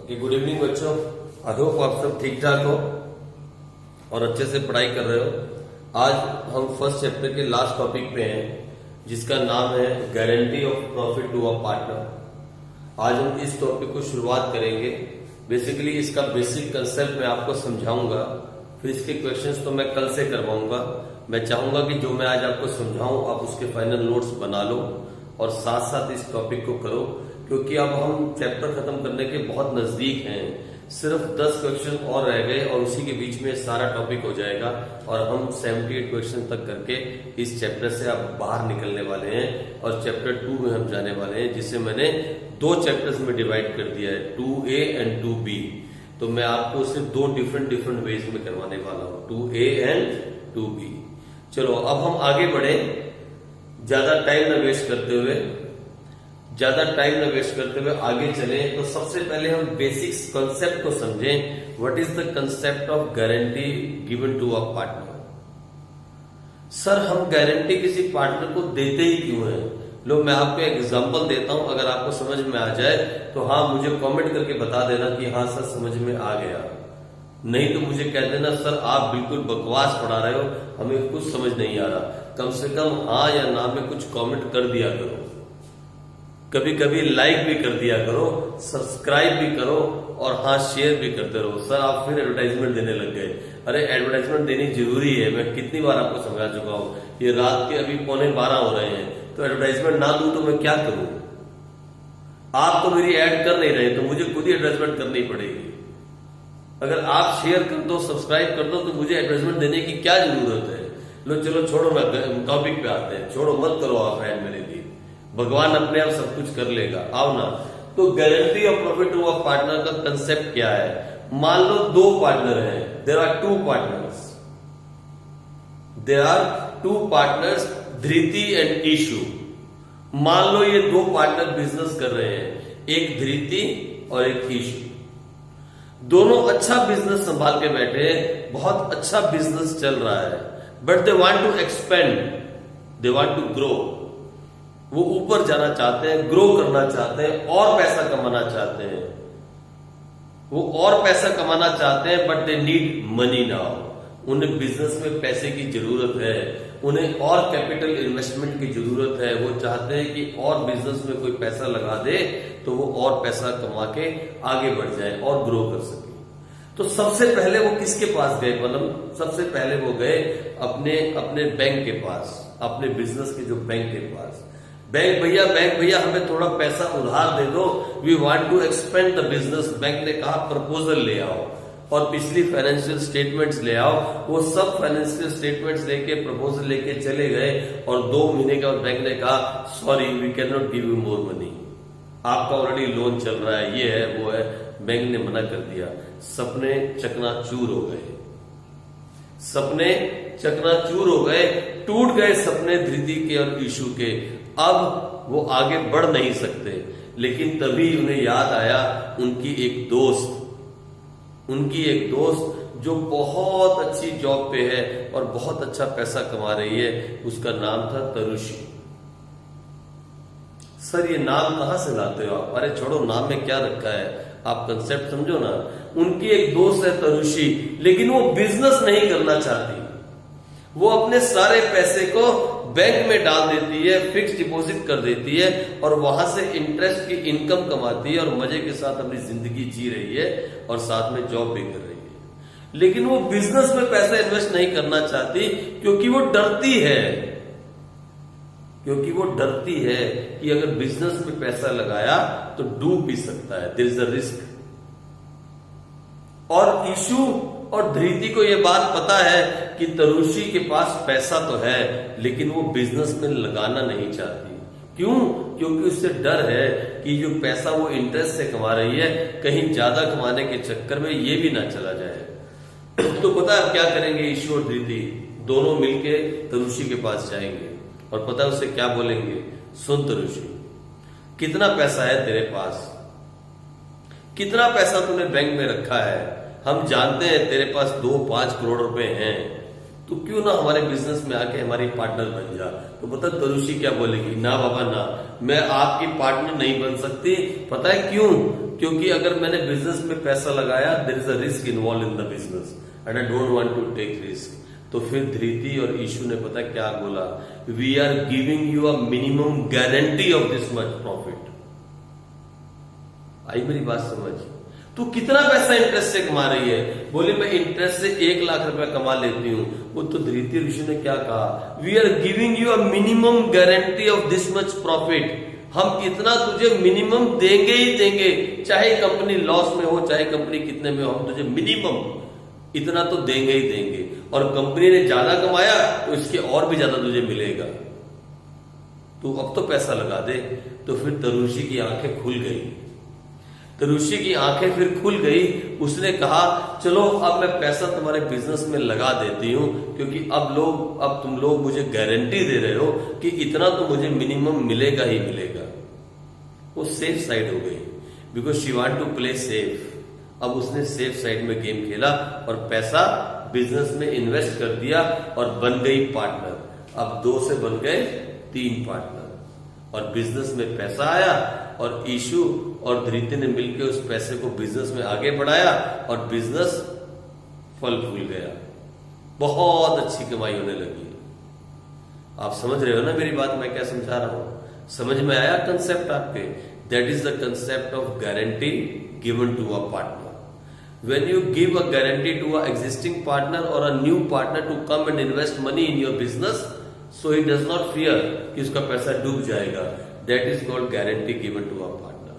Good evening बच्चों। I hope आप सब ठीक ठाक हो और अच्छे से पढ़ाई कर रहे हो। आज हम फर्स्ट चैप्टर के लास्ट टॉपिक पे हैं जिसका नाम है guarantee of profit to a partner. आज हम इस टॉपिक को शुरुआत करेंगे। बेसिकली इसका बेसिक कंसेप्ट मैं आपको समझाऊंगा, फिर इसके क्वेश्चंस तो मैं कल से करवाऊंगा। मैं चाहूंगा कि जो मैं आज आपको समझाऊं आप उसके फाइनल नोट्स बना लो और साथ साथ इस टॉपिक को करो, क्योंकि अब हम चैप्टर खत्म करने के बहुत नजदीक हैं। सिर्फ 10 क्वेश्चन और रह गए और उसी के बीच में सारा टॉपिक हो जाएगा और हम 78 क्वेश्चन तक करके इस चैप्टर से अब बाहर निकलने वाले हैं और चैप्टर 2 में हम जाने वाले हैं, जिसे मैंने 2 चैप्टर्स में डिवाइड कर दिया है, 2A एंड 2B। तो मैं आपको उसे 2 डिफरेंट वेज में करवाने वाला हूं, 2A एंड 2B। चलो अब हम आगे बढ़े, ज्यादा टाइम न वेस्ट करते हुए आगे चले। तो सबसे पहले हम बेसिक्स कॉन्सेप्ट को समझें। What is the concept of guarantee given to a partner? Sir हम गारंटी किसी पार्टनर को देते ही क्यों हैं? लो मैं आपको एक एग्जांपल देता हूं, अगर आपको समझ में आ जाए तो हाँ मुझे कमेंट करके बता देना कि हाँ सर समझ में आ गया, नहीं तो मुझे कह देना सर आप बिल्कुल बकवास पढ़ा रहे हो, हमें कुछ समझ नहीं आ रहा। कम से कम हाँ या ना में कुछ कमेंट कर दिया करो, कभी कभी लाइक भी कर दिया करो, सब्सक्राइब भी करो और हाँ शेयर भी करते रहो। सर आप फिर एडवर्टाइजमेंट देने लग गए। अरे एडवर्टाइजमेंट देनी जरूरी है, मैं कितनी बार आपको समझा चुका हूं। ये रात के अभी 11:15 हो रहे हैं, तो एडवर्टाइजमेंट ना दूं तो मैं क्या करूं? आप तो मेरी ऐड कर नहीं रहे, तो मुझे खुद ही एडवर्टाइजमेंट करनी पड़ेगी। अगर आप शेयर कर दो, सब्सक्राइब कर दो, तो मुझे एडवर्टाइजमेंट देने की क्या जरूरत है? लो चलो छोड़ो ना, टॉपिक पे आते हैं। छोड़ो मत करो आप ऐड मेरे लिए, भगवान अपने आप सब कुछ कर लेगा। आओ ना। तो guarantee of profit to a partner का कंसेप्ट क्या है? मान लो 2 पार्टनर हैं, there are 2 partners, Dhriti and Ishu. मान लो ये 2 पार्टनर बिजनेस कर रहे हैं, एक धृति और एक ईशु। दोनों अच्छा बिजनेस संभाल के बैठे हैं, बहुत अच्छा बिजनेस चल रहा है, but they want to expand, they want to grow. वो ऊपर जाना चाहते हैं, ग्रो करना चाहते हैं और पैसा कमाना चाहते हैं। वो और पैसा कमाना चाहते हैं, but they need money now. उन्हें बिजनेस में पैसे की जरूरत है, उन्हें और कैपिटल इन्वेस्टमेंट की जरूरत है। वो चाहते हैं कि और बिजनेस में कोई पैसा लगा दे तो वो और पैसा कमा के आगे बढ़ जाए और ग्रो कर सके। तो सबसे पहले वो किसके पास गए? मतलब सबसे पहले वो गए अपने बैंक के पास, अपने बिजनेस के जो बैंक के पास। बैंक भैया हमें थोड़ा पैसा उधार दे दो, we want to expand the business. Bank ने कहा प्रपोजल ले आओ और पिछली फाइनेंशियल स्टेटमेंट्स ले आओ। वो सब फाइनेंशियल स्टेटमेंट्स लेके प्रपोजल लेके चले गए और 2 महीने के बाद बैंक ने कहा sorry we can not give you more money, आपका ऑलरेडी लोन चल रहा है, ये है वो है। बैंक ने मना कर दिया। सपने चकनाचूर हो गए, सपने चकनाचूर हो गए, टूट गए सपने धृति के और ईशु के। अब वो आगे बढ़ नहीं सकते। लेकिन तभी उन्हें याद आया उनकी एक दोस्त जो बहुत अच्छी जॉब पे है और बहुत अच्छा पैसा कमा रही है। उसका नाम था तरुषी। सर ये नाम कहां से लाते हो आप? अरे छोड़ो नाम में क्या रखा है, आप कंसेप्ट समझो ना। उनकी एक दोस्त है तरुषी, लेकिन वो बिजनेस नहीं करना चाहती। वो अपने सारे पैसे को बैंक में डाल देती है, फिक्स डिपॉजिट कर देती है और वहां से इंटरेस्ट की इनकम कमाती है और मजे के साथ अपनी जिंदगी जी रही है और साथ में जॉब भी कर रही है। लेकिन वो बिजनेस में पैसा इन्वेस्ट नहीं करना चाहती क्योंकि वो डरती है कि अगर बिजनेस में पैसा लगाया तो डूब भी सकता है, देयर इज अ रिस्क। और ईशु और धृति को यह बात पता है कि तरुषी के पास पैसा तो है लेकिन वो बिजनेस में लगाना नहीं चाहती। क्यों? क्योंकि उससे डर है कि जो पैसा वो इंटरेस्ट से कमा रही है कहीं ज्यादा कमाने के चक्कर में ये भी ना चला जाए। तो पता है क्या करेंगे? ईशु और धृति दोनों मिलके तरुषी के पास जाएंगे और पता है उससे क्या बोलेंगे? सुन तरुषी, कितना पैसा है तेरे पास? कितना पैसा तूने बैंक में रखा है? हम जानते हैं तेरे पास 2-5 करोड़ रुपए हैं, तो क्यों ना हमारे बिजनेस में आके हमारी पार्टनर बन जा। तो पता तरुषि क्या बोलेगी, ना बाबा ना, मैं आपकी पार्टनर नहीं बन सकती। पता है क्यों? क्योंकि अगर मैंने बिजनेस में पैसा लगाया, there is a risk involve in the business and I don't want to take risk. तो फिर धृति और ईशु ने पता क्या बोला, we are giving you a minimum guarantee of this much profit. आई मेरी बात समझ? तू कितना पैसा इंटरेस्ट से कमा रही है? बोली मैं इंटरेस्ट से 1 लाख रुपया कमा लेती हूं। वो तो धृति ऋषि ने क्या कहा, we are giving you a minimum guarantee of this much profit. हम इतना तुझे मिनिमम देंगे ही देंगे, चाहे कंपनी लॉस में हो, चाहे कंपनी कितने में हो, हम तुझे मिनिमम इतना तो देंगे ही देंगे। और कंपनी ने ज्यादा कमाया तो इसके और भी ज्यादा तुझे मिलेगा, तू अब तो पैसा लगा दे। तो फिर तरुषि की आंखें खुल गई। तरुषि की आंखें फिर खुल गई। उसने कहा चलो अब मैं पैसा तुम्हारे बिजनेस में लगा देती हूं, क्योंकि अब तुम लोग मुझे गारंटी दे रहे हो कि इतना तो मुझे मिनिमम मिलेगा ही मिलेगा। वो सेफ साइड हो गई, because she want to play safe. अब उसने सेफ साइड में गेम खेला और पैसा बिजनेस में इन्वेस्ट कर दिया और बन गई पार्टनर। अब 2 से बन गए 3 पार्टनर और बिजनेस में पैसा आया और ईशु और धृति ने मिलकर उस पैसे को बिजनेस में आगे बढ़ाया और बिजनेस फल फूल गया, बहुत अच्छी कमाई होने लगी। आप समझ रहे हो ना मेरी बात, मैं क्या समझा रहा हूं? समझ में आया कंसेप्ट आपके? That is the concept of guarantee given to a partner. When you give a guarantee to an existing partner or a new partner to come and invest money in your business, so he does not fear कि उसका पैसा डूब जाएगा, that is called guarantee given to a partner.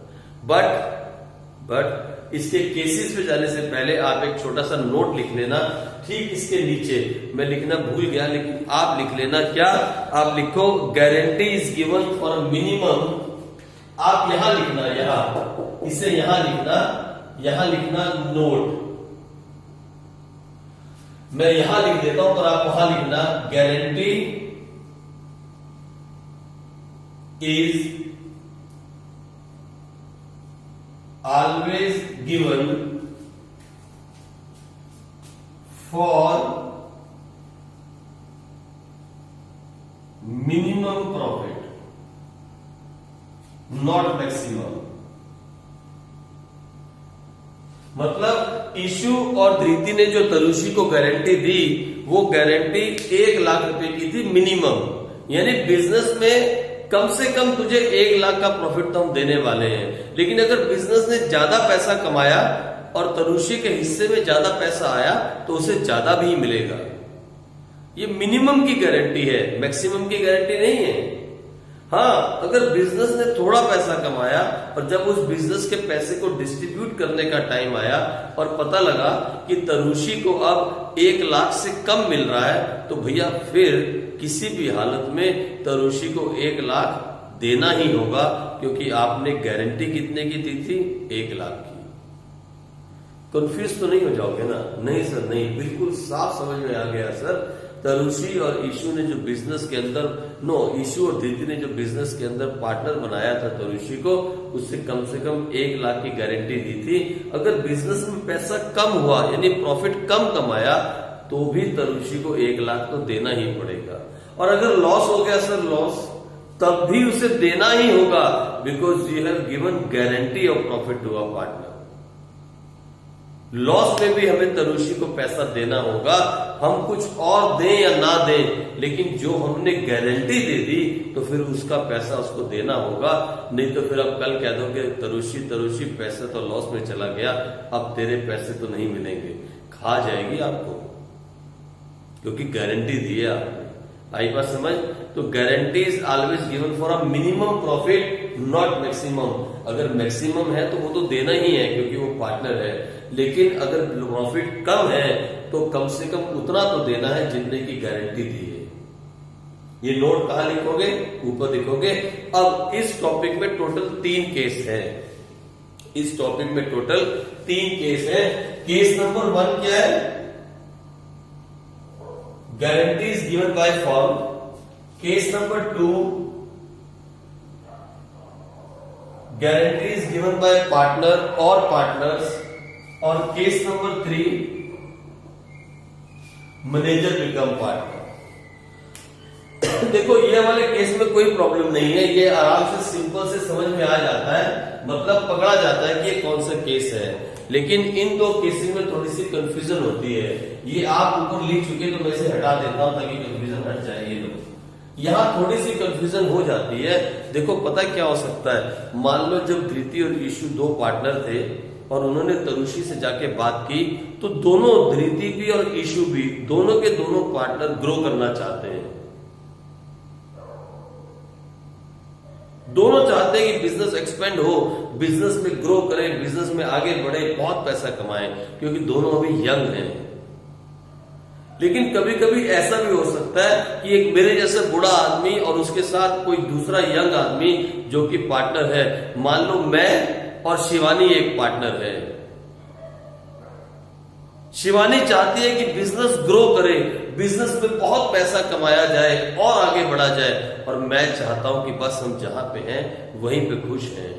But इसके cases पे जाने से पहले आप एक छोटा सा नोट लिख लेना, ठीक इसके नीचे। मैं लिखना भूल गया, लेकिन आप लिख लेना। क्या आप लिखो, guarantee is given for a minimum. आप यहां लिखना, यहां इसे यहां लिखना नोट। मैं यहां लिख देता हूं और आप वहां लिखना, guarantee is always given for minimum profit, not maximum. मतलब ईशु और धृति ने जो तरुषि को गारंटी दी, वो गारंटी 1 लाख रुपए की थी मिनिमम। यानी बिजनेस में कम से कम तुझे 1 लाख का प्रॉफिट तो हम देने वाले हैं, लेकिन अगर बिजनेस ने ज्यादा पैसा कमाया और तरुषि के हिस्से में ज्यादा पैसा आया तो उसे ज्यादा भी मिलेगा। ये मिनिमम की गारंटी है, मैक्सिमम की गारंटी नहीं है। हाँ, अगर बिजनेस ने थोड़ा पैसा कमाया और जब उस बिजनेस के पैसे को डिस्ट्रीब्यूट करने का टाइम आया और पता लगा कि तरुषि को अब 1 लाख से कम मिल रहा है, तो भैया फिर किसी भी हालत में तरुषि को 1 लाख देना ही होगा, क्योंकि आपने गारंटी कितने की दी थी? 1 लाख की। कंफ्यूज तो नहीं हो जाओगे ना? नहीं सर नहीं, बिल्कुल साफ समझ में आ गया सर। तरुषि और ईशु ने जो बिजनेस के अंदर ईशु और धृति ने जो बिजनेस के अंदर पार्टनर बनाया था तरुषि को, उससे कम 1 लाख की गारंटी दी थी। अगर बिजनेस में पैसा कम हुआ, यानी प्रॉफिट कम कमाया, तो भी तरुषि को 1 लाख तो देना ही पड़ेगा। और अगर लॉस हो गया सर, लॉस, तब भी उसे देना ही होगा, because you have given guarantee of profit to a partner. Loss में भी हमें तरुषि को पैसा देना होगा, हम कुछ और दें या ना दें, लेकिन जो हमने गारंटी दे दी तो फिर उसका पैसा उसको देना होगा। नहीं तो फिर आप कल कह दोगे तरुषि पैसा तो लॉस में चला गया, अब तेरे पैसे तो नहीं मिलेंगे, खा जाएगी आपको, क्योंकि गारंटी दी है आपने। आई बात समझ? तो guarantee is always given for a minimum profit, not maximum. अगर मैक्सिमम है तो वो तो देना ही है, क्योंकि वो पार्टनर है, लेकिन अगर प्रॉफिट कम है तो कम से कम उतना तो देना है जितने की गारंटी दी है। ये नोट कहां लिखोगे? ऊपर लिखोगे। अब इस टॉपिक में टोटल 3 केस है। इस टॉपिक में टोटल 3 केस है। केस नंबर 1 क्या है? Guarantee is given by firm. Case number 2, guarantee is given bye partner और पार्टनर्स। और case number 3, manager become partner. देखो ये वाले केस में कोई प्रॉब्लम नहीं है, ये आराम से सिंपल से समझ में आ जाता है, मतलब पकड़ा जाता है कि ये कौन सा केस है। लेकिन इन दो केसेस में थोड़ी सी कंफ्यूजन होती है। ये आप ऊपर लिख चुके तो मैं इसे हटा देता हूं ताकि कंफ्यूजन हट जाए। ये लोग यहाँ थोड़ी सी कंफ्यूजन हो जाती है। देखो पता क्या हो सकता है, मान लो जब धृति और ईशु दो पार्टनर थे और उन्होंने तरुषि से जाके बात की, तो दोनों धृति भी और ईशु भी दोनों के दोनों पार्टनर ग्रो करना चाहते हैं। दोनों चाहते हैं कि बिजनेस एक्सपेंड हो, बिजनेस में ग्रो करें, बिजनेस में आगे बढ़े, बहुत पैसा कमाएं, क्योंकि दोनों अभी यंग हैं। लेकिन कभी कभी ऐसा भी हो सकता है कि एक मेरे जैसे बूढ़ा आदमी और उसके साथ कोई दूसरा यंग आदमी जो कि पार्टनर है, मान लो मैं और शिवानी एक पार्टनर है। शिवानी चाहती है कि बिजनेस ग्रो करे, बिजनेस में बहुत पैसा कमाया जाए और आगे बढ़ा जाए, और मैं चाहता हूं कि बस हम जहां पे हैं वहीं पे खुश हैं,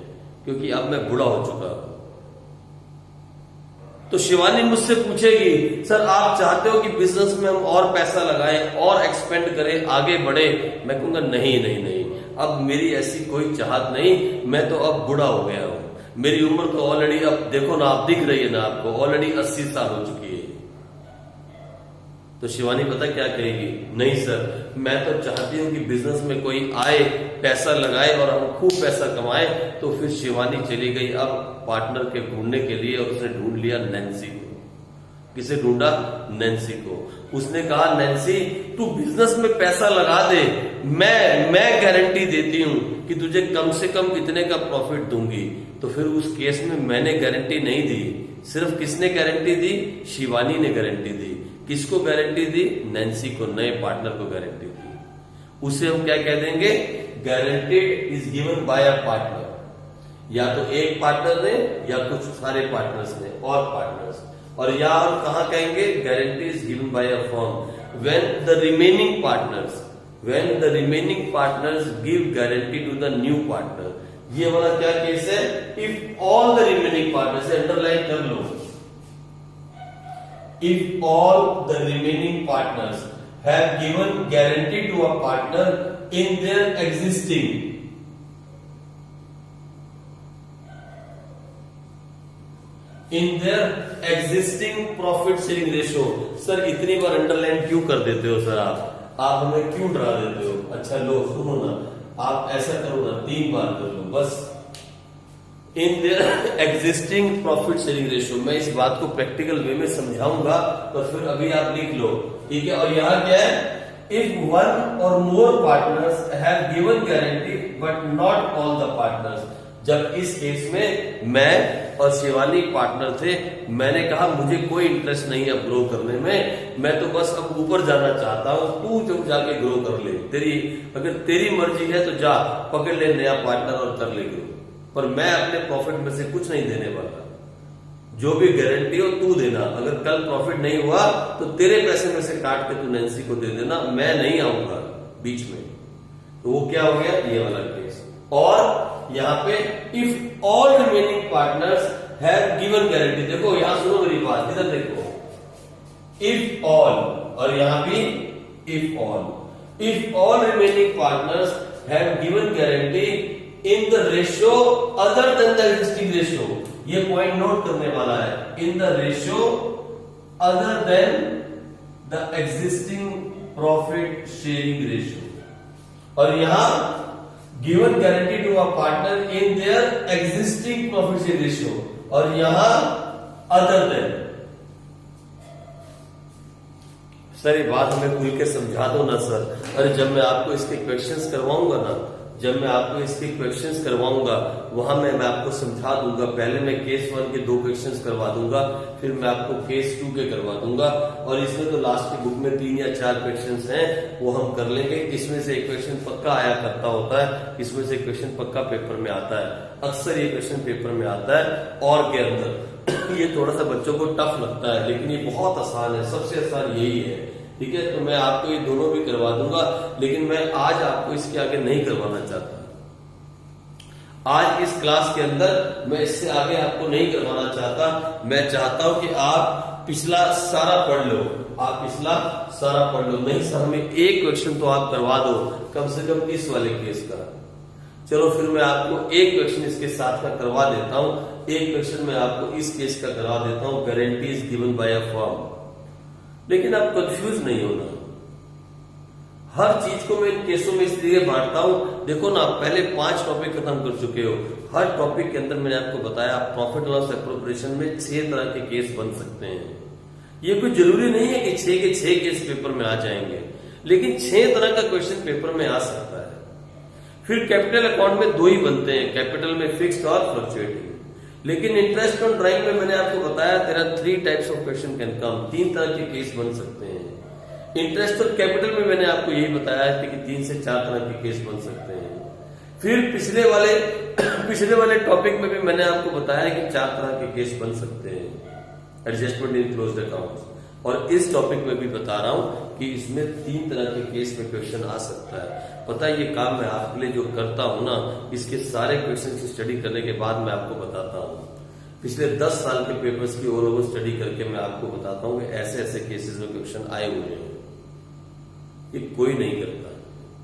क्योंकि अब मैं बूढ़ा हो चुका हूं। तो शिवानी मुझसे पूछेगी, सर आप चाहते हो कि बिजनेस में हम और पैसा लगाएं और एक्सपेंड करें, आगे बढ़े? मैं कहूंगा नहीं नहीं नहीं, अब मेरी ऐसी कोई चाहत नहीं, मैं तो अब बूढ़ा हो गया हूं। मेरी उम्र तो ऑलरेडी, अब देखो ना, आप दिख रही है ना आपको, ऑलरेडी 80 साल हो चुकी है। तो शिवानी पता क्या कहेगी, नहीं सर मैं तो चाहती हूं कि बिजनेस में कोई आए, पैसा लगाए और हम खूब पैसा कमाए। तो फिर शिवानी चली गई अब पार्टनर के ढूंढने के लिए, और उसने ढूंढ लिया नैन्सी को। किसे ढूंढा? नैन्सी को। उसने कहा, नैन्सी तू बिजनेस में पैसा लगा दे, मैं गारंटी देती हूं कि तुझे कम से कम इतने का प्रॉफिट दूंगी। तो फिर उस केस में मैंने गारंटी नहीं दी, सिर्फ किसने गारंटी दी? शिवानी ने गारंटी दी। किसको गारंटी दी? नैन्सी को, नए पार्टनर को गारंटी दी। उसे हम क्या कह देंगे? Guarantee is given by a partner. या तो एक पार्टनर ने या कुछ सारे पार्टनर्स ने और पार्टनर्स। और या हम कहा कहेंगे? Guarantee is given by a firm when the remaining partners give guarantee to the new partner. ये वाला क्या केस है? If all the remaining partners, underline कर लो, if all the remaining partners have given guarantee to a partner in their existing profit sharing ratio। Sir इतनी बार underline क्यों कर देते हो सर? आप हमें क्यों डरा देते हो? अच्छा लो सुनो ना, आप ऐसा करो ना, 3 बार कर लो बस। इन their existing profit sharing ratio. मैं इस बात को प्रैक्टिकल वे में समझाऊंगा, तो फिर अभी आप लिख लो, ठीक है। और यहां क्या है? If one or more partners have given guarantee but not all the partners. जब इस केस में मैं और शिवानी पार्टनर थे, मैंने कहा मुझे कोई इंटरेस्ट नहीं है ग्रो करने में, मैं तो बस अब ऊपर जाना चाहता हूं, तू जब जाके ग्रो कर ले, अगर तेरी मर्जी है तो जा पकड़ ले नया पार्टनर और कर ले ग्रो, पर मैं अपने प्रॉफिट में से कुछ नहीं देने वाला। जो भी गारंटी हो तू देना, अगर कल प्रॉफिट नहीं हुआ तो तेरे पैसे में से काट के तू नैन्सी को दे देना, मैं नहीं आऊंगा बीच में। तो वो क्या हो गया? ये वाला केस। और यहाँ पे if all remaining partners have given guarantee, देखो यहां सुनो मेरी बात, इधर देखो, इफ ऑल, और यहां भी if all remaining partners have given guarantee in the ratio other than the existing ratio. ये पॉइंट नोट करने वाला है, in the ratio other than the existing profit sharing ratio. और यहां given guarantee to a partner in their existing profit sharing ratio, और यहां other than. Sir ये बात हमें खुल के समझा दो ना सर। अरे जब मैं आपको इसके क्वेश्चंस करवाऊंगा ना, वहां मैं आपको समझा दूंगा। पहले मैं केस 1 के 2 क्वेश्चंस करवा दूंगा, फिर मैं आपको केस 2 के करवा दूंगा, और इसमें तो लास्ट की बुक में 3 या 4 क्वेश्चंस हैं, वो हम कर लेंगे। इसमें से एक क्वेश्चन पक्का आया करता होता है, इसमें से क्वेश्चन पक्का पेपर में आता है, अक्सर ये क्वेश्चन पेपर में आता है और के अंदर। ये थोड़ा सा बच्चों को टफ लगता है, लेकिन ये बहुत आसान है, सबसे आसान यही है, ठीक है। तो मैं आपको ये दोनों भी करवा दूंगा, लेकिन मैं आज आपको इसके आगे नहीं करवाना चाहता। आज इस क्लास के अंदर मैं इससे आगे आपको नहीं करवाना चाहता। मैं चाहता हूं कि आप पिछला सारा पढ़ लो, आप पिछला सारा पढ़ लो। नहीं सर हमें एक क्वेश्चन तो आप करवा दो कम से कम इस वाले केस का। चलो फिर मैं आपको एक क्वेश्चन इसके साथ का करवा देता हूं। एक क्वेश्चन मैं आपको इस केस का करवा देता हूं, guarantee is given by a firm. लेकिन आप कंफ्यूज नहीं होना, हर चीज को मैं इन केसों में इसलिए बांटता हूं। देखो ना, पहले 5 टॉपिक खत्म कर चुके हो। हर टॉपिक के अंदर मैंने आपको बताया प्रॉफिट लॉस एप्रोप्रिएशन में 6 तरह के केस बन सकते हैं। ये कोई जरूरी नहीं है कि 6 के 6 केस पेपर में आ जाएंगे, लेकिन 6 तरह का क्वेश्चन पेपर में आ सकता है। फिर कैपिटल अकाउंट में 2 ही बनते हैं, कैपिटल में फिक्स्ड और फ्लक्चुएटिंग। लेकिन इंटरेस्ट ऑन ड्राइंग में मैंने आपको बताया तेरा 3 types of question can come, 3 तरह के केस बन सकते हैं। इंटरेस्ट और कैपिटल में मैंने आपको यही बताया है कि 3 से 4 तरह के केस बन सकते हैं। फिर पिछले वाले टॉपिक में भी मैंने आपको बताया कि 4 तरह के केस बन सकते हैं, एडजस्टमेंट इन क्लोज्ड अकाउंट्स। और इस टॉपिक में भी बता रहा हूं कि इसमें 3 तरह के केस में क्वेश्चन आ सकता है। पता है ये काम मैं आपके लिए जो करता हूं ना, इसके सारे क्वेश्चन की स्टडी करने के बाद मैं आपको बताता हूं। पिछले 10 साल के पेपर्स की ऑल ओवर स्टडी करके मैं आपको बताता हूं कि ऐसे ऐसे केसेस में क्वेश्चन आए हुए हैं। ये कोई नहीं करता,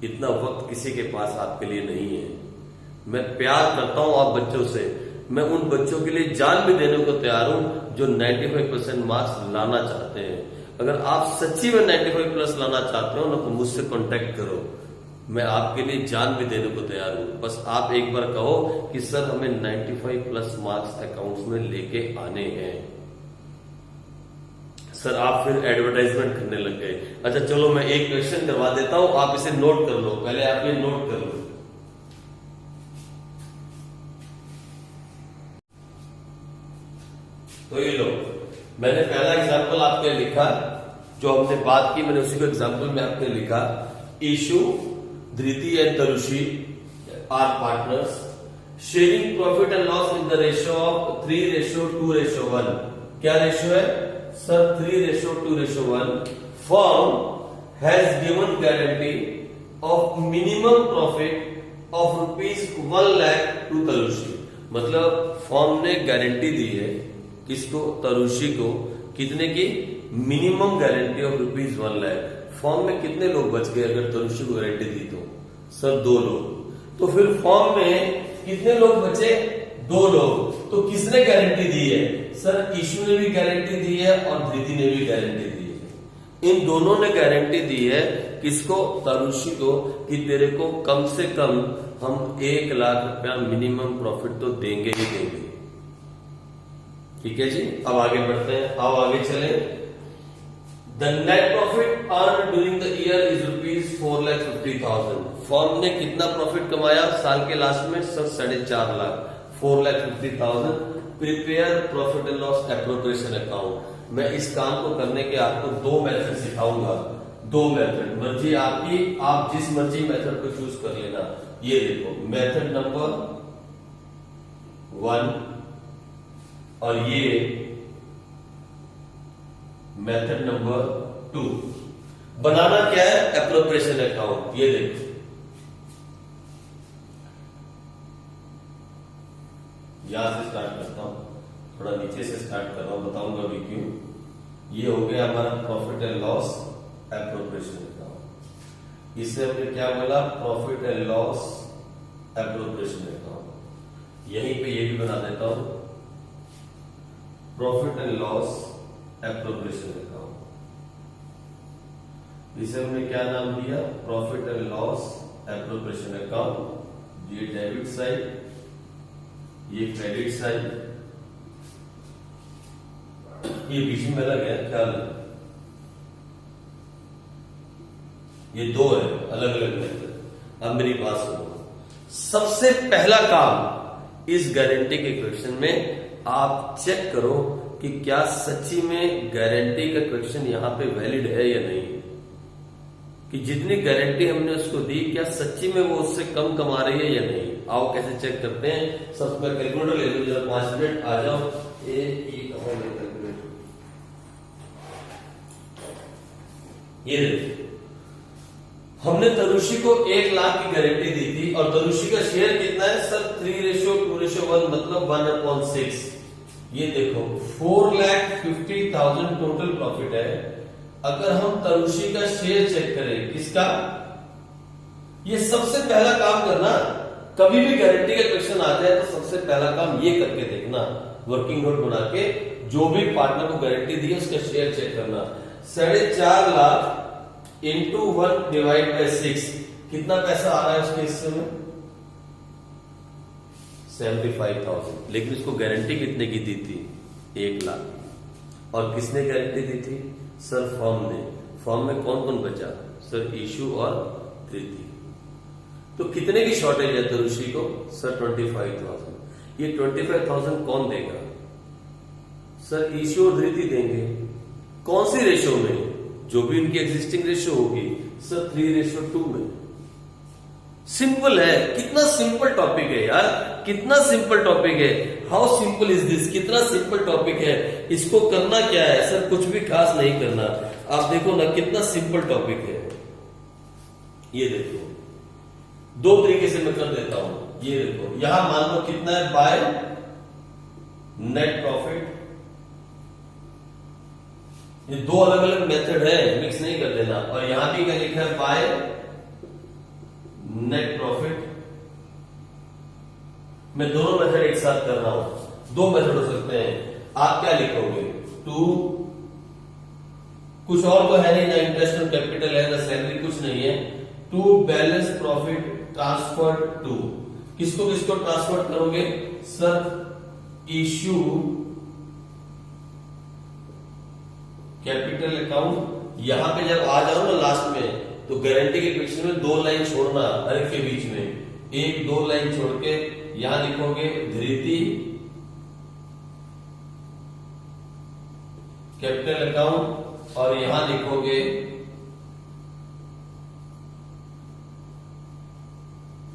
इतना वक्त किसी के पास आपके लिए नहीं है। मैं प्यार करता हूं आप बच्चों से, मैं उन बच्चों के लिए जान भी देने को तैयार हूं जो 95% मार्क्स लाना चाहते हैं। अगर आप सच्ची में 95 प्लस लाना चाहते हो ना, तो मुझसे कांटेक्ट करो, मैं आपके लिए जान भी देने को तैयार हूं। बस आप एक बार कहो कि सर हमें 95 प्लस मार्क्स अकाउंट्स में लेके आने हैं। सर आप फिर एडवर्टाइजमेंट करने लग गए। अच्छा चलो मैं एक क्वेश्चन करवा देता हूं, आप इसे नोट कर लो, पहले आप ये नोट कर लो। तो ये लो, मैंने पहला एग्जांपल आपके लिखा, जो हमने बात की मैंने उसी को एग्जांपल में आपने लिखा। Ishu, Dhriti and Tarushi are partners sharing profit and loss in the ratio of 3:2:1। क्या रेशियो है sir? 3:2:1। Firm has given guarantee of minimum profit of ₹1 lakh to Tarushi. मतलब फर्म ने गारंटी दी है किसको? तरुषि को। कितने की? Minimum guarantee of ₹1 lakh. Form में कितने लोग बच गए अगर तरुषि को गारंटी दी तो? सर 2 लोग। तो फिर फॉर्म में कितने लोग बचे? 2 लोग। तो किसने गारंटी दी है? सर ईशु ने भी गारंटी दी है और धृति ने भी गारंटी दी है। इन दोनों ने गारंटी दी है किसको? तरुषि को, कि तेरे को कम से कम हम 1 लाख रुपया मिनिमम प्रॉफिट तो देंगे ही देंगे। ठीक है जी, अब आगे बढ़ते हैं, अब आगे चले। The net profit earned during the year is ₹4,50,000। Firm ने कितना प्रॉफिट कमाया साल के लास्ट में? Sir 4.5 lakh, 4,50,000। Prepare profit and loss appropriation account. मैं इस काम को करने के आपको 2 मेथड सिखाऊंगा, 2 मेथड, मर्जी आपकी, आप जिस मर्जी मेथड को चूज कर लेना। ये देखो मेथड नंबर 1 और ये मेथड नंबर 2। बनाना क्या है? Appropriation account. ये देखो, यहां से स्टार्ट करता हूं, थोड़ा नीचे से स्टार्ट कर रहा हूं, बताऊंगा भी क्यों। ये हो गया हमारा profit and loss appropriation account. इससे हमने क्या बोला? Profit and loss appropriation account. यहीं पे ये भी बना देता हूं, profit and loss appropriation account. इसे हमने क्या नाम दिया? Profit and loss appropriation account. ये डेबिट साइड, ये क्रेडिट साइड, ये बीच में अलग है, ख्याल है। ये 2 है अलग अलग मेथड। अब मेरी बात सुनो, सबसे पहला काम इस गारंटी के क्वेश्चन में आप चेक करो कि क्या सच्ची में गारंटी का क्वेश्चन यहां पे वैलिड है या नहीं, कि जितनी गारंटी हमने उसको दी क्या सच्ची में वो उससे कम कमा रही है या नहीं। आओ कैसे चेक करते हैं। सबसे पहले कैलकुलेटर ले लो जरा, 5 मिनट आ जाओ। ये हमने तरुषि को 1 लाख की गारंटी दी थी और तनुषी का शेयर कितना है सर 3:2:1 मतलब 1/6। ये देखो 4,50,000 टोटल प्रॉफिट है। अगर हम तनुषी का शेयर चेक करें किसका, ये सबसे पहला काम करना, कभी भी गारंटी का क्वेश्चन आ जाए तो सबसे पहला काम ये करके देखना, वर्किंग नोट बना के जो भी पार्टनर को गारंटी दी है उसका शेयर चेक करना। 4.5 लाख इंटू 1/6 कितना पैसा आ रहा है उसके हिस्से में 75,000। लेकिन उसको गारंटी कितने की दी थी 1 लाख। और किसने गारंटी दी थी सर फर्म ने। फर्म में कौन कौन बचा सर ईशू और धृति। तो कितने की शॉर्टेज है तनुषी को सर 25,000। ये 25,000 कौन देगा सर ईशू और धृति देंगे। कौन सी रेशो में, जो भी इनकी एग्जिस्टिंग रेशो होगी सर 3:2 में। सिंपल है, कितना सिंपल टॉपिक है यार, कितना सिंपल टॉपिक है। हाउ सिंपल इज दिस, कितना सिंपल टॉपिक है। इसको करना क्या है सर, कुछ भी खास नहीं करना। आप देखो ना कितना सिंपल टॉपिक है। ये देखो दो तरीके से मैं कर देता हूं। ये देखो यहां मान लो कितना है बाय नेट प्रॉफिट। ये दो अलग अलग मेथड है, मिक्स नहीं कर देना। और यहां भी क्या लिखा है बाय नेट प्रॉफिट। मैं दोनों मेथड एक साथ कर रहा हूं, दो मेथड हो सकते हैं। आप क्या लिखोगे टू, कुछ और तो है नहीं ना, इंटरेस्ट और कैपिटल है ना, सैलरी कुछ नहीं है। To balance profit transfer to, किसको किसको ट्रांसफर करोगे सर इश्यू कैपिटल अकाउंट। यहां पे जब आ जाओ ना लास्ट में तो गारंटी के क्वेश्चन में 2 लाइन छोड़ना हर एक के बीच में, 1-2 लाइन छोड़ के यहां लिखोगे धृति कैपिटल अकाउंट और यहां लिखोगे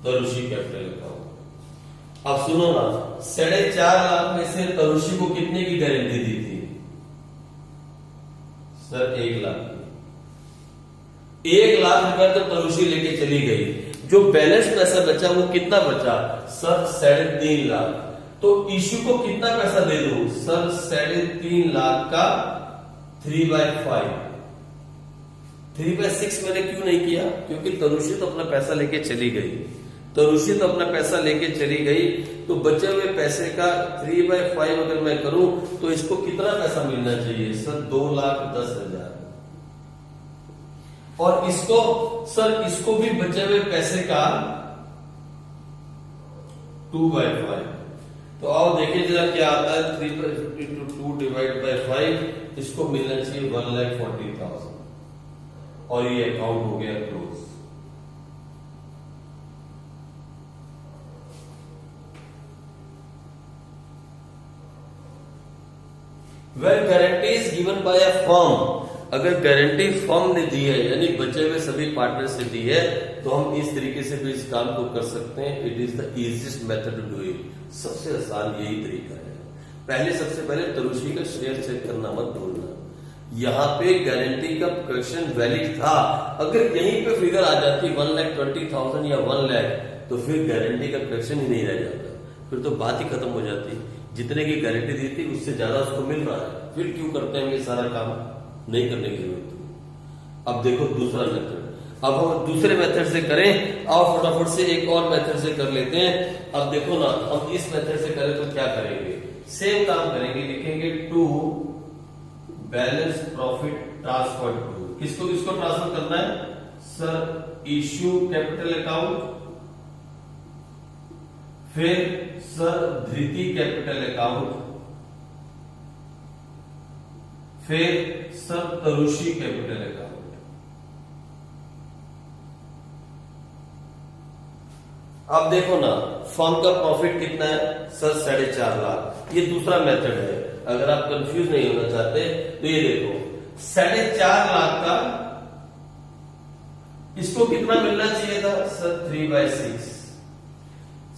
तनुषी कैपिटल अकाउंट। अब सुनो ना 4.5 लाख में से तनुषी को कितने की गारंटी दी थी सर 1 लाख। 1 लाख रुपए तो तनुषी लेके चली गई। जो बैलेंस पैसा बचा वो कितना बचा सर 3.5 लाख। तो इशू को कितना पैसा दे दूं सर 3.5 लाख का 3/5। 3/6 मैंने क्यों नहीं किया, क्योंकि तनुषी तो अपना पैसा लेके चली गई। तनुषी तो अपना पैसा लेके चली गई, तो बचे हुए पैसे का 3/5 अगर मैं करूं तो इसको कितना पैसा मिलना चाहिए सर 2,10,000। और इसको सर इसको भी बचे हुए पैसे का 2/5। तो आओ देखिए जरा क्या आता है 3/50 × 2/5। इसको मिलना चाहिए 1,40,000 और ये अकाउंट हो गया close. When guarantee is given by a firm, अगर गारंटी फर्म ने दी है यानी बचे हुए सभी पार्टनर से दी है तो हम इस तरीके से भी इस काम को कर सकते हैं। It is the easiest method to do it. सबसे आसान यही तरीका है। सबसे पहले तनुषी का शेयर चेक करना मत भूलना। यहाँ पे गारंटी का क्वेश्चन वैलिड था। अगर यहीं पे फिगर आ जाती 1,20,000 या 1 लाख तो फिर गारंटी का क्वेश्चन ही नहीं रह जाता, फिर तो बात ही खत्म हो जाती। जितने की गारंटी दी थी उससे ज्यादा उसको मिल रहा है, फिर क्यों करते हैं ये सारा काम, नहीं करने की जरूरत। अब देखो दूसरा मेथड। अब हम दूसरे मेथड से करें। आओ फटाफट से एक और मेथड से कर लेते हैं। अब देखो ना हम इस मेथड से करें तो क्या करेंगे, सेम काम करेंगे। लिखेंगे to balance profit transfer to, किसको किसको ट्रांसफर करना है सर इश्यू कैपिटल अकाउंट, फिर सर धृति कैपिटल अकाउंट, फिर सर तनुषी कैपिटल अकाउंट। अब देखो ना फर्म का प्रॉफिट कितना है सर 4.5 लाख। ये दूसरा मेथड है, अगर आप कंफ्यूज नहीं होना चाहते तो ये देखो 4.5 लाख का इसको कितना मिलना चाहिए था सर 3/6।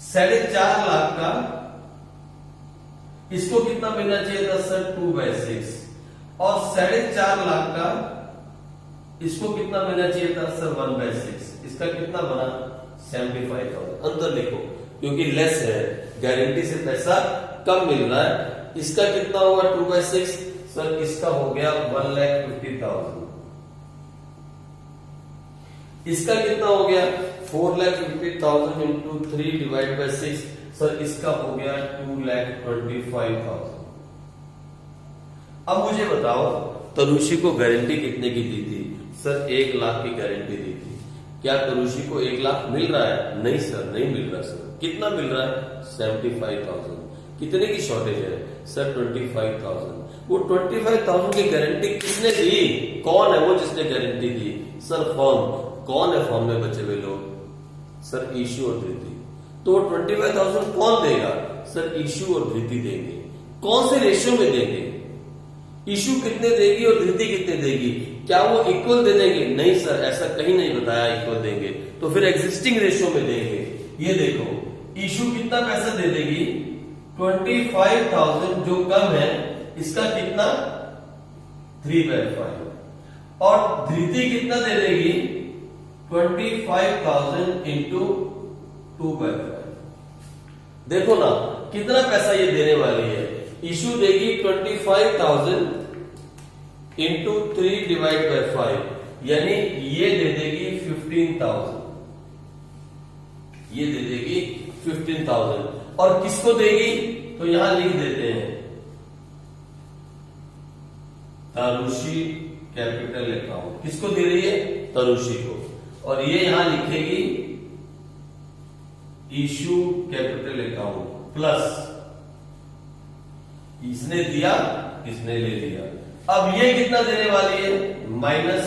4.5 लाख का इसको कितना मिलना चाहिए था सर 2/6। और 4.5 लाख का इसको कितना मिलना चाहिए था सर 1/6। इसका कितना बना 75,000 अंतर लिखो, क्योंकि लेस है, गारंटी से पैसा कम मिल रहा है। इसका कितना होगा 2/6, सर इसका हो गया 1,50,000। इसका कितना हो गया 4,50,000 इंटू 3 डिवाइड बाई 6, सर इसका हो गया 2,25,000। अब मुझे बताओ तरुषि को गारंटी कितने की दी थी? सर 1 लाख की गारंटी दी थी। क्या तरुषि को 1 लाख मिल रहा है? नहीं सर, नहीं मिल रहा सर। कितना मिल रहा है? 75,000। कितने की शॉर्टेज है? सर 25,000। वो 25,000 की गारंटी किसने दी? कौन है वो जिसने गारंटी दी? Sir form. कौन है फॉर्म में बचे हुए लोग? सर ईशू और धृति। तो 25,000 कौन देगा? सर ईशू और धृति देंगे। कौन से रेशियो में देंगे? ईशू कितने देगी और धृति कितने देगी? क्या वो इक्वल दे देंगे? नहीं सर, ऐसा कहीं नहीं बताया इक्वल देंगे। तो फिर एग्जिस्टिंग रेशियो में देंगे। ये देखो ईशू कितना पैसा दे देगी? 25,000 जो कम है इसका कितना 3/5 और धृति कितना दे देगी 25,000 इंटू 2/5। देखो ना कितना पैसा ये देने वाली है। इशू देगी 25,000 इंटू 3 डिवाइड बाई 5 यानी ये दे देगी 15,000। ये दे देगी 15,000 और किसको देगी तो यहां लिख देते हैं तरुषि कैपिटल अकाउंट। किसको दे रही है? तरुषि को। और ये यहां लिखेगी इशू कैपिटल अकाउंट प्लस इसने दिया इसने ले लिया। अब ये कितना देने वाली है? माइनस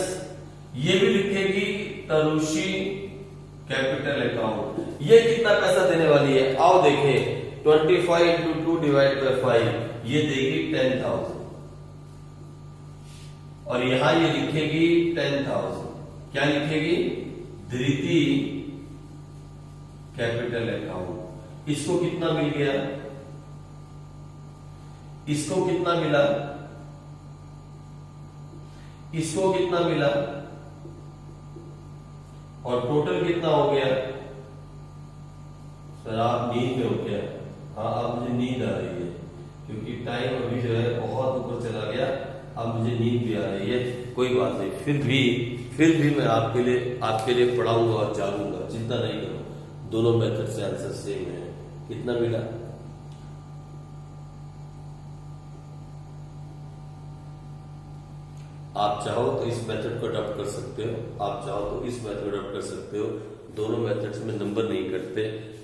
ये भी लिखेगी तरुषि कैपिटल अकाउंट। ये कितना पैसा देने वाली है? आओ देखें 25 इंटू 2 डिवाइड बाई 5 ये देगी 10,000 और यहां ये लिखेगी 10,000। क्या लिखेगी? धृति कैपिटल अकाउंट। इसको कितना मिल गया? इसको कितना मिला? इसको कितना मिला? और टोटल कितना हो गया? सर आप नींद में हो क्या? हाँ अब मुझे नींद आ रही है क्योंकि टाइम अभी जो है बहुत ऊपर चला गया। अब मुझे नींद भी आ रही है। कोई बात नहीं, फिर भी मैं आपके लिए पढ़ाऊंगा और जागूंगा, चिंता नहीं करो। दोनों मेथड से आंसर सेम है। कितना मिला? आप चाहो तो इस मेथड को अडॉप्ट कर सकते हो, आप चाहो तो इस मेथड को अडॉप्ट कर सकते हो। दोनों मेथड्स में नंबर नहीं कटते,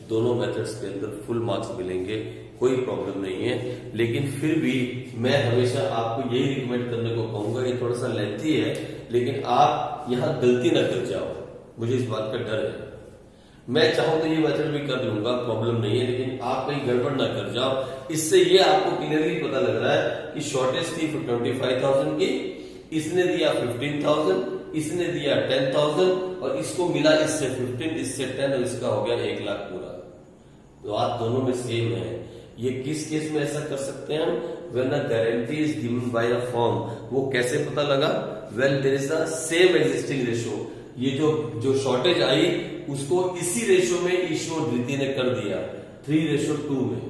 दोनों मेथड्स के अंदर फुल मार्क्स मिलेंगे, कोई प्रॉब्लम नहीं है। लेकिन फिर भी मैं हमेशा आपको यही रिकमेंड करने को कहूंगा, ये थोड़ा सा लेंथी है लेकिन आप यहां गलती ना कर जाओ, मुझे इस बात का डर है। मैं चाहूं तो ये मेथड भी कर लूंगा, प्रॉब्लम नहीं है, लेकिन आप कहीं गड़बड़ ना कर जाओ। इससे ये आपको क्लियरली पता लग रहा है कि शॉर्टेज थी 25,000 की, इसने दिया 15,000, इसने दिया 10,000 और इसको मिला इससे 15, इससे 10 और इसका हो गया 1 लाख पूरा। तो आप दोनों में सेम है। ये किस केस में ऐसा कर सकते हैं हम? When a guarantee is given by a firm. वो कैसे पता लगा? Well there is a same existing ratio. ये जो शॉर्टेज आई उसको इसी रेशियो में इशू और धृति ने कर दिया 3:2 में।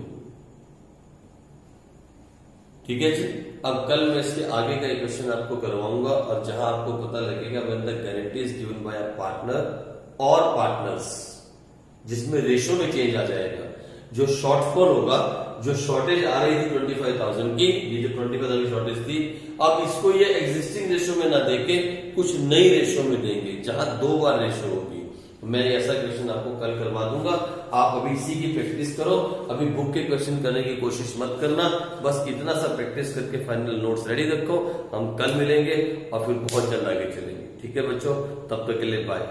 ठीक है जी। अब कल मैं इसके आगे का क्वेश्चन आपको करवाऊंगा और जहां आपको पता लगेगा when the guarantee is given by a partner और पार्टनर्स, जिसमें रेशियो में चेंज आ जाएगा। जो शॉर्टफॉल होगा, जो शॉर्टेज आ रही थी 25,000 की, ये जो 25,000 की शॉर्टेज थी, अब इसको ये एग्जिस्टिंग रेशियो में ना देके कुछ नई रेशियो में देंगे जहां 2 बार रेशियो होगी। मैं ऐसा क्वेश्चन आपको कल करवा दूंगा। आप अभी इसी की प्रैक्टिस करो, अभी बुक के क्वेश्चन करने की कोशिश मत करना, बस इतना सा प्रैक्टिस करके फाइनल नोट्स रेडी रखो। हम कल मिलेंगे और फिर बहुत जल्द आगे चलेंगे। ठीक है बच्चों, तब तक के लिए बाय।